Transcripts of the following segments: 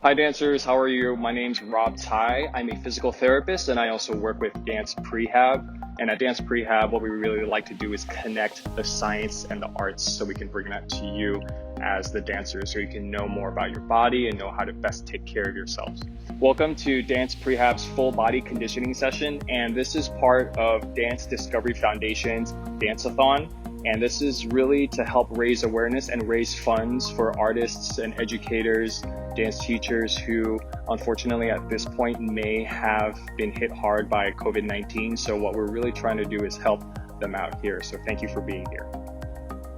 Hi dancers, how are you? My name's Rob Tai. I'm a physical therapist and I also work with DANCEPREHAB. And at DANCEPREHAB, what we really like to do is connect the science and the arts so we can bring that to you as the dancers so you can know more about your body and know how to best take care of yourselves. Welcome to DANCEPREHAB's full body conditioning session, and this is part of Dance Discovery Foundation's Dance-a-thon. And this is really to help raise awareness and raise funds for artists and educators, dance teachers who unfortunately at this point may have been hit hard by COVID-19. So what we're really trying to do is help them out here. So thank you for being here.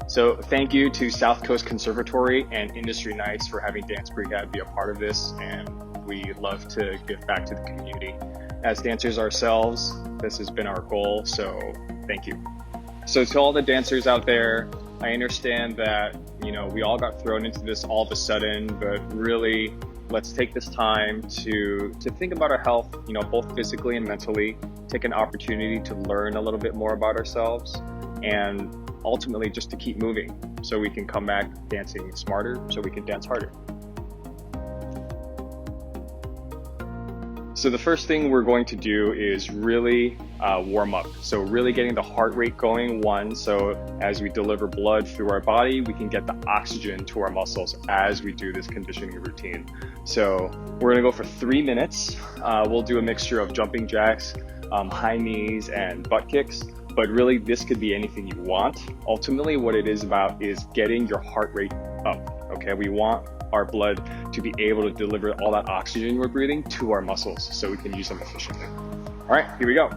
So thank you to South Coast Conservatory and Industry Nights for having DANCEPREHAB be a part of this, and we love to give back to the community. As dancers ourselves, this has been our goal, so thank you. So to all the dancers out there, I understand that, we all got thrown into this all of a sudden, but really let's take this time to think about our health, both physically and mentally, take an opportunity to learn a little bit more about ourselves, and ultimately just to keep moving so we can come back dancing smarter, so we can dance harder. So the first thing we're going to do is really warm up. So really getting the heart rate going, so as we deliver blood through our body, we can get the oxygen to our muscles as we do this conditioning routine. So we're gonna go for 3 minutes. We'll do a mixture of jumping jacks, high knees, and butt kicks. But really, this could be anything you want. Ultimately, what it is about is getting your heart rate up, okay? We want our blood to be able to deliver all that oxygen we're breathing to our muscles so we can use them efficiently. All right, here we go.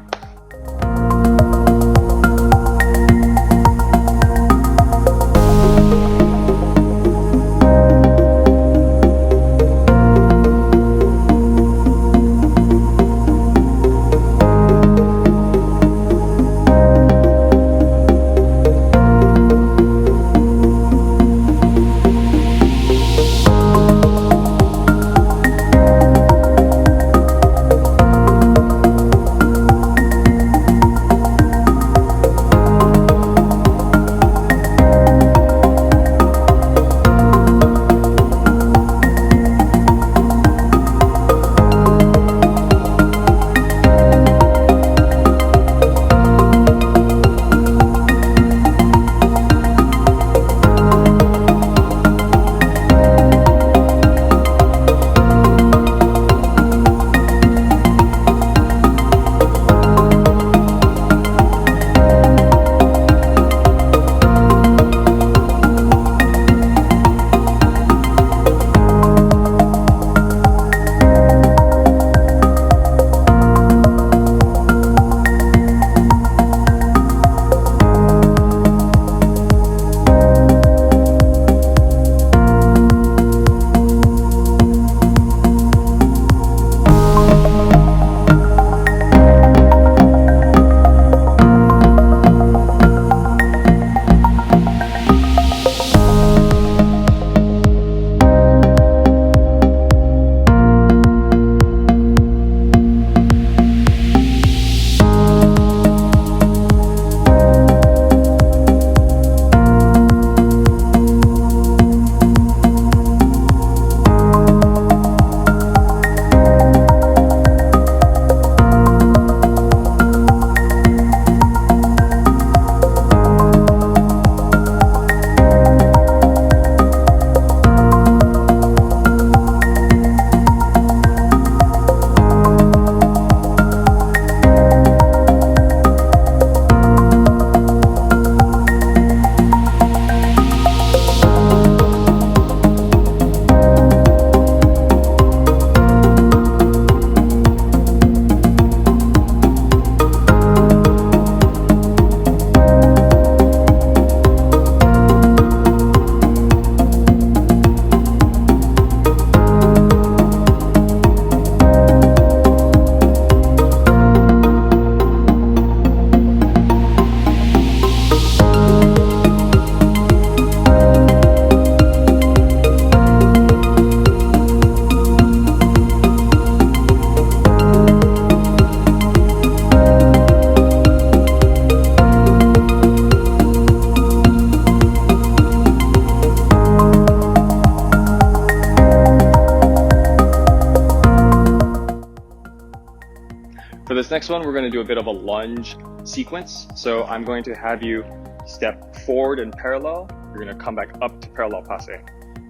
next one, we're going to do a bit of a lunge sequence. So I'm going to have you step forward and parallel. You're going to come back up to parallel passe.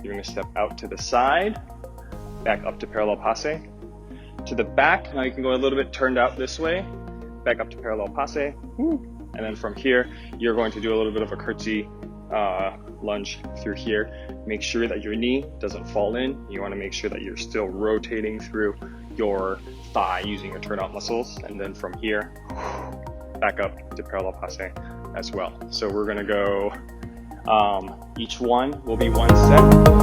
You're going to step out to the side, back up to parallel passe. To the back, now you can go a little bit turned out this way, back up to parallel passe. And then from here, you're going to do a little bit of a curtsy lunge through here. Make sure that your knee doesn't fall in. You want to make sure that you're still rotating through your thigh using your turnout muscles. And then from here, back up to parallel passe as well. So we're going to go, each one will be one set.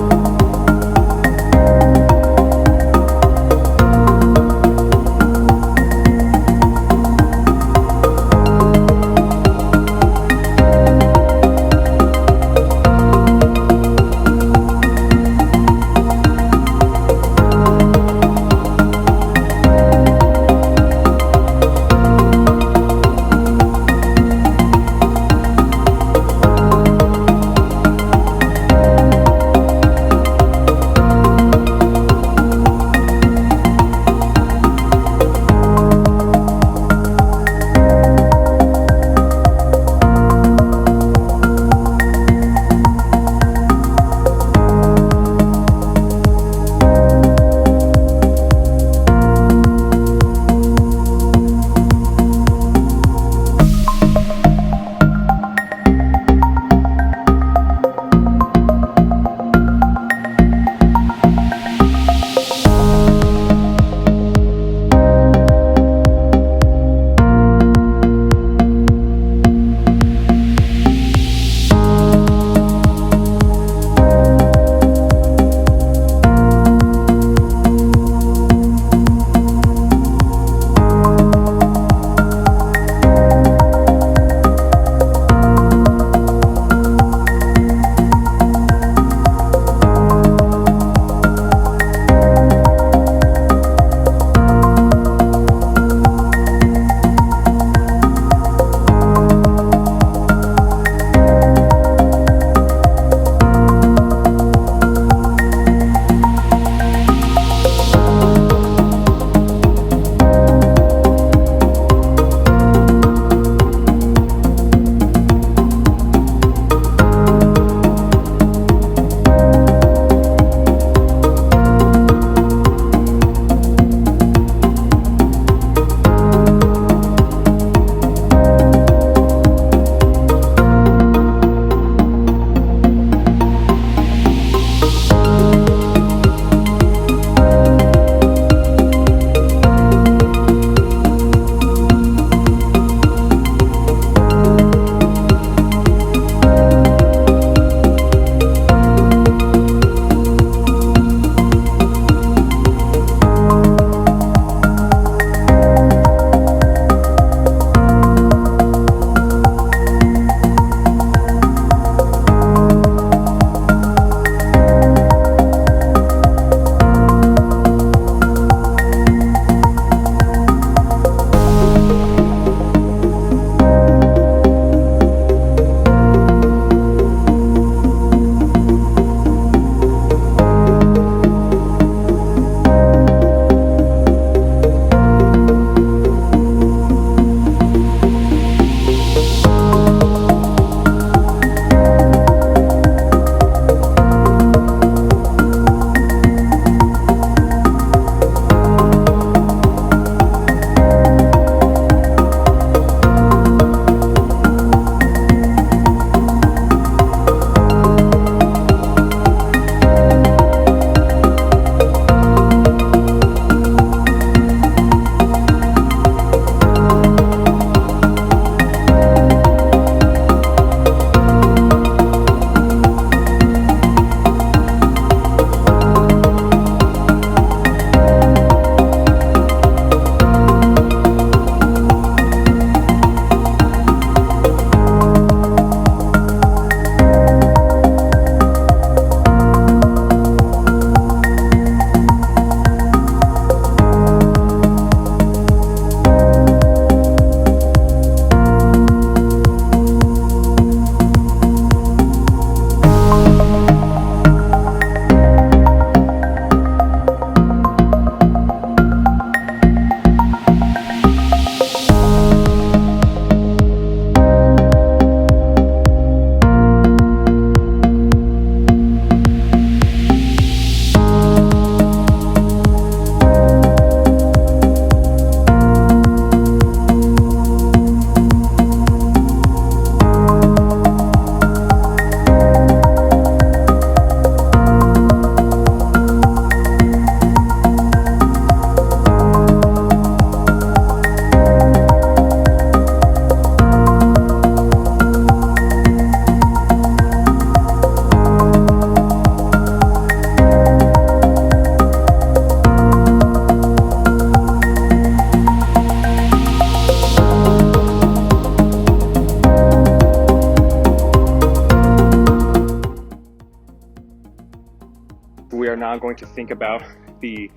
now going to think about the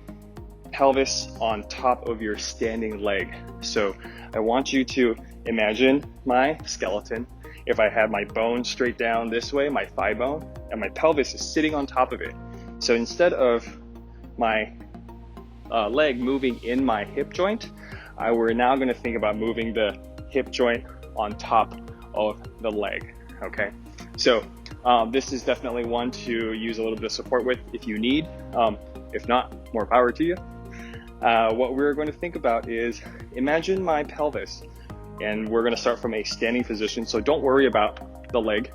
pelvis on top of your standing leg. So I want you to imagine my skeleton. If I had my bone straight down this way, my thigh bone, and my pelvis is sitting on top of it. So instead of my leg moving in my hip joint, we're now going to think about moving the hip joint on top of the leg. Okay, so this is definitely one to use a little bit of support with if you need. If not, more power to you. What we're going to think about is, imagine my pelvis, and we're going to start from a standing position. So don't worry about the leg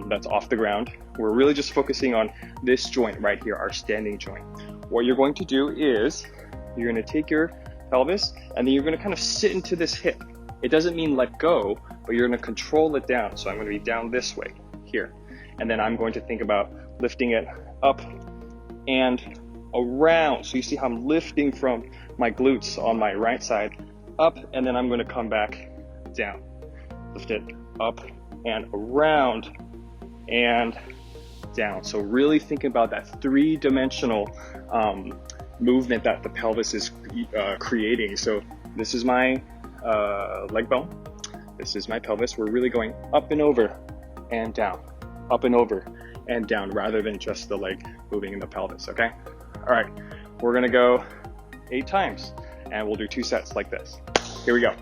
that's off the ground. We're really just focusing on this joint right here, our standing joint. What you're going to do is you're going to take your pelvis and then you're going to kind of sit into this hip. It doesn't mean let go, but you're going to control it down. So I'm going to be down this way here. And then I'm going to think about lifting it up and around. So you see how I'm lifting from my glutes on my right side up, and then I'm going to come back down. Lift it up and around and down. So really thinking about that three-dimensional movement that the pelvis is creating. So this is my leg bone. This is my pelvis. We're really going up and over and down, up and over and down, rather than just the leg moving in the pelvis, okay? All right, we're gonna go 8 times, and we'll do 2 sets like this. Here we go.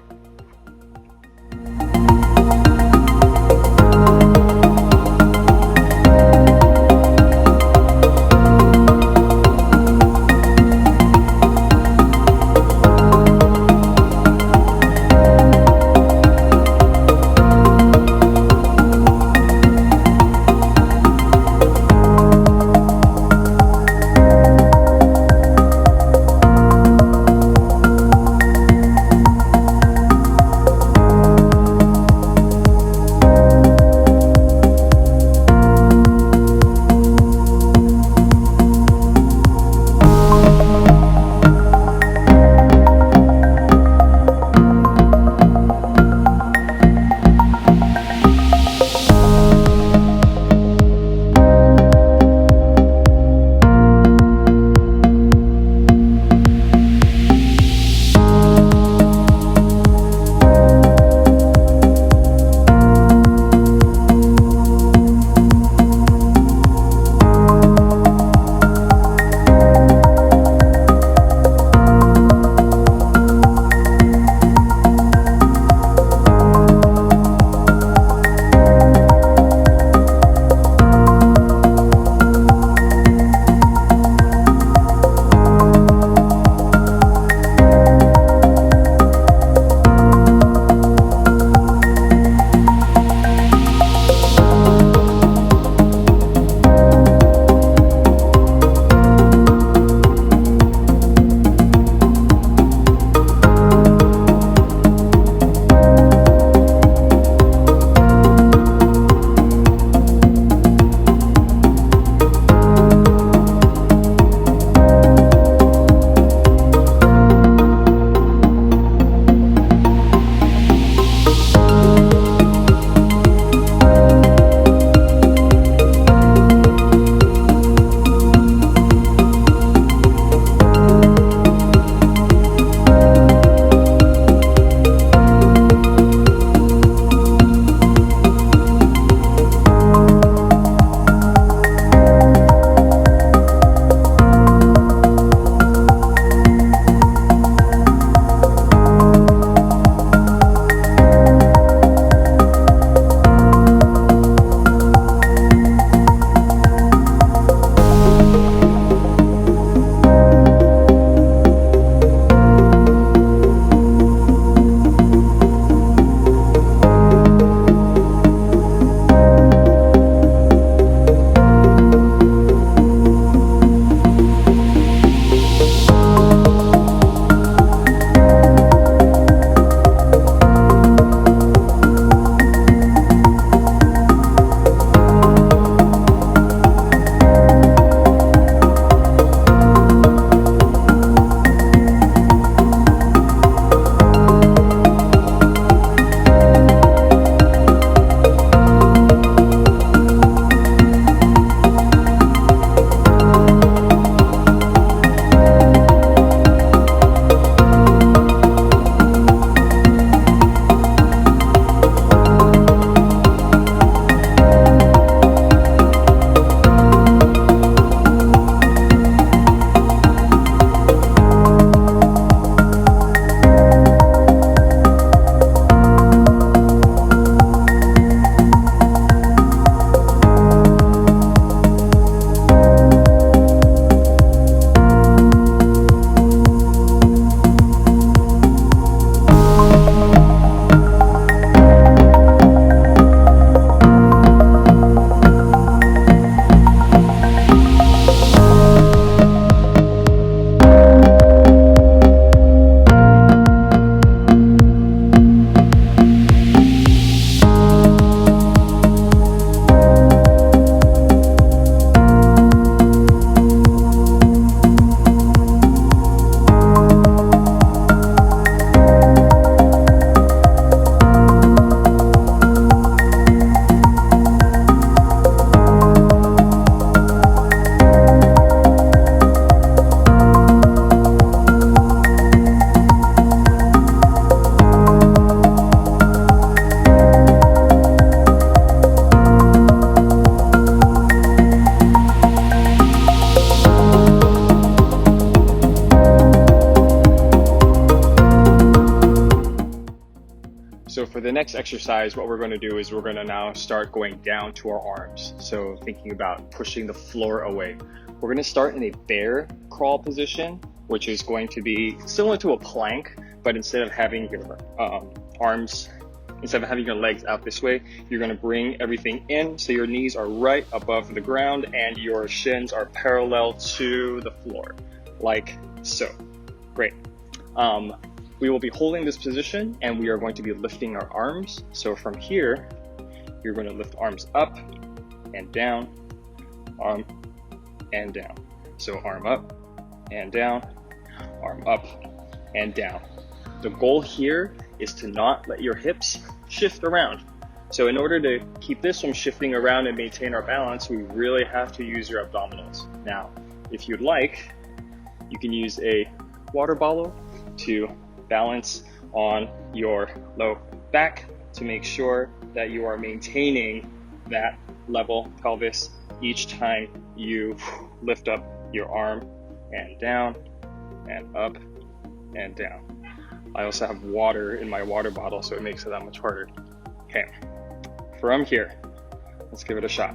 for the next exercise, what we're going to do is we're going to now start going down to our arms. So thinking about pushing the floor away. We're going to start in a bear crawl position, which is going to be similar to a plank, but instead of having your instead of having your legs out this way, you're going to bring everything in so your knees are right above the ground and your shins are parallel to the floor, like so. Great. We will be holding this position and we are going to be lifting our arms. So from here, you're going to lift arms up and down, arm and down. So arm up and down, arm up and down. The goal here is to not let your hips shift around. So in order to keep this from shifting around and maintain our balance, we really have to use your abdominals. Now, if you'd like, you can use a water bottle to balance on your low back to make sure that you are maintaining that level pelvis each time you lift up your arm and down and up and down. I also have water in my water bottle, so it makes it that much harder. Okay, from here, let's give it a shot.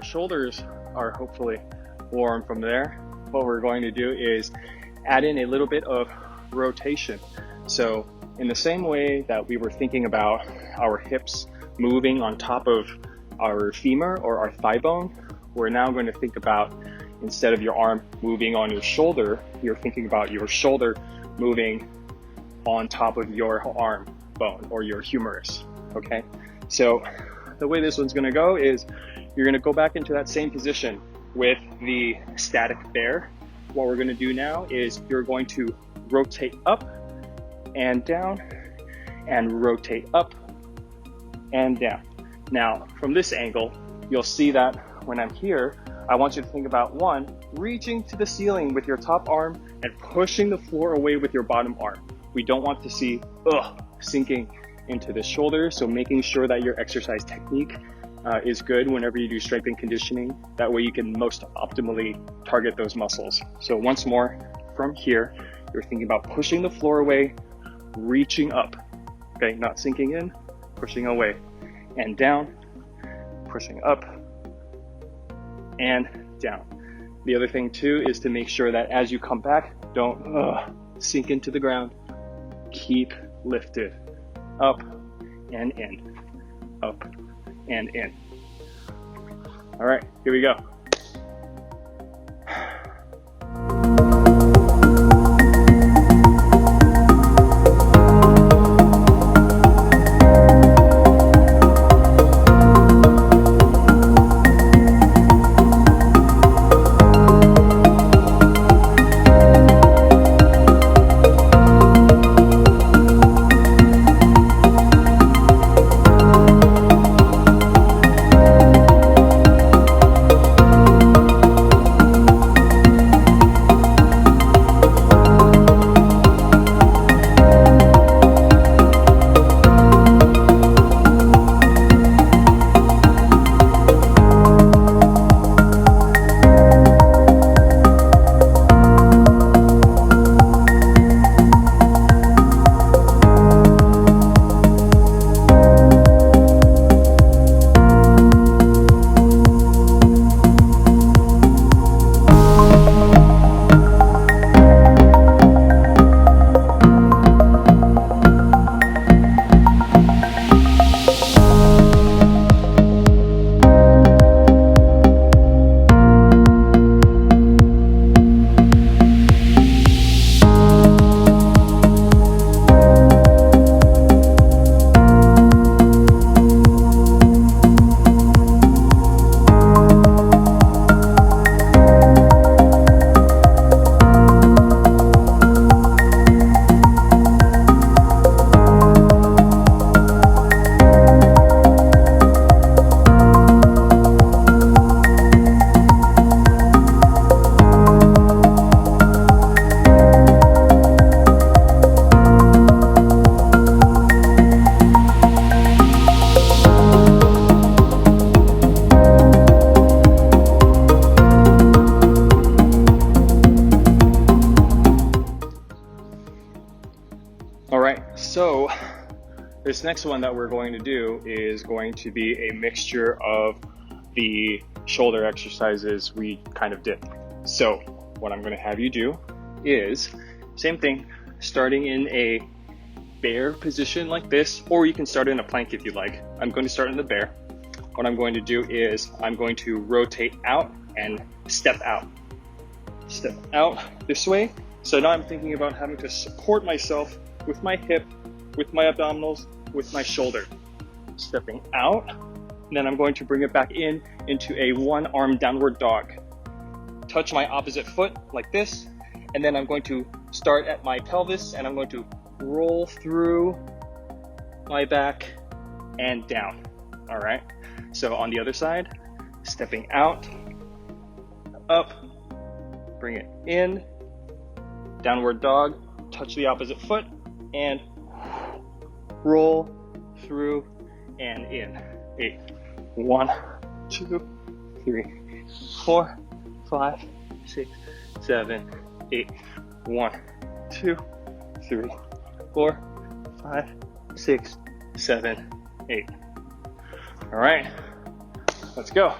Shoulders are hopefully warm from there. What we're going to do is add in a little bit of rotation. So in the same way that we were thinking about our hips moving on top of our femur or our thigh bone, we're now going to think about, instead of your arm moving on your shoulder, you're thinking about your shoulder moving on top of your arm bone or your humerus, okay? So the way this one's gonna go is you're gonna go back into that same position with the static bear. What we're gonna do now is you're going to rotate up and down and rotate up and down. Now, from this angle, you'll see that when I'm here, I want you to think about one, reaching to the ceiling with your top arm and pushing the floor away with your bottom arm. We don't want to see sinking into the shoulder, so making sure that your exercise technique is good whenever you do strength and conditioning. That way you can most optimally target those muscles. So once more, from here, you're thinking about pushing the floor away, reaching up, okay? Not sinking in, pushing away, and down, pushing up, and down. The other thing too is to make sure that as you come back, don't sink into the ground. Keep lifted, up and in, up and in. All right, here we go. next one that we're going to do is going to be a mixture of the shoulder exercises we kind of did. So what I'm going to have you do is same thing, starting in a bear position like this, or you can start in a plank if you like. I'm going to start in the bear. What I'm going to do is I'm going to rotate out and step out. Step out this way. So now I'm thinking about having to support myself with my hip, with my abdominals, with my shoulder. Stepping out, and then I'm going to bring it back in into a one-arm downward dog. Touch my opposite foot like this, and then I'm going to start at my pelvis, and I'm going to roll through my back and down. All right, so on the other side, stepping out, up, bring it in, downward dog, touch the opposite foot, and roll through and in. 8, 1, 2, 3, 4, 5, 6, 7, 8, 1, 2, 3, 4, 5, 6, 7, 8. All right, let's go.